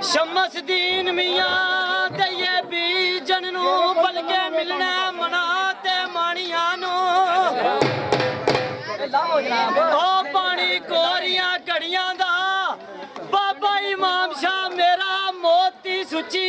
शमसदीन मियां ते ये बीजन नू बलके मिलना मना ते माणिया नू ओ पानी कोरियां घड़ियां दा बाबा इमाम शाह मेरा मोती सुची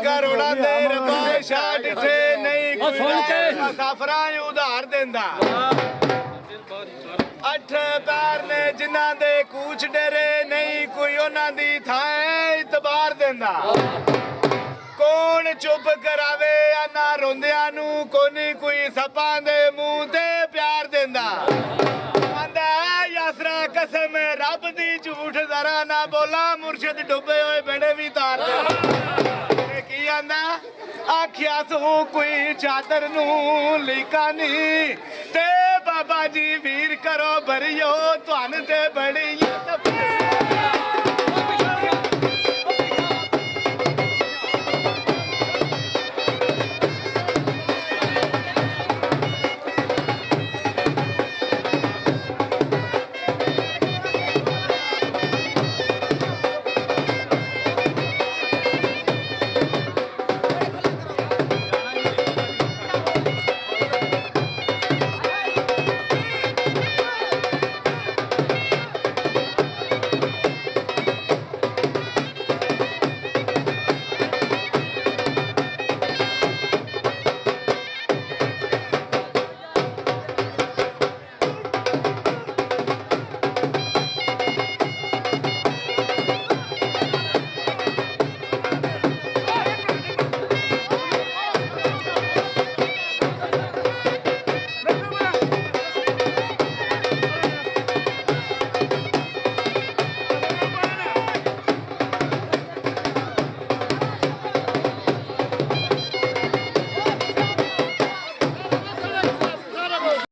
करोड़ा दे रुपए शाट थे नहीं मुसाफरां उधार देंदा 8 पैर ने जिन्ना दे कूच डेरे नहीं कोई उन्हां दी थां इतबार देंदा कौन चुप करावे ना रोंदियां नू कोनी कोई सपां दे मुंह ते प्यार देंदा आंदा यासरा कसम रब दी झूठ जरा ना बोला मुर्शिद डुबे होए बेड़े भी तार दे आखिया सू कोई चादर नू लीका नहीं ते बाबा जी वीर करो भरियो तुहान ते बड़ी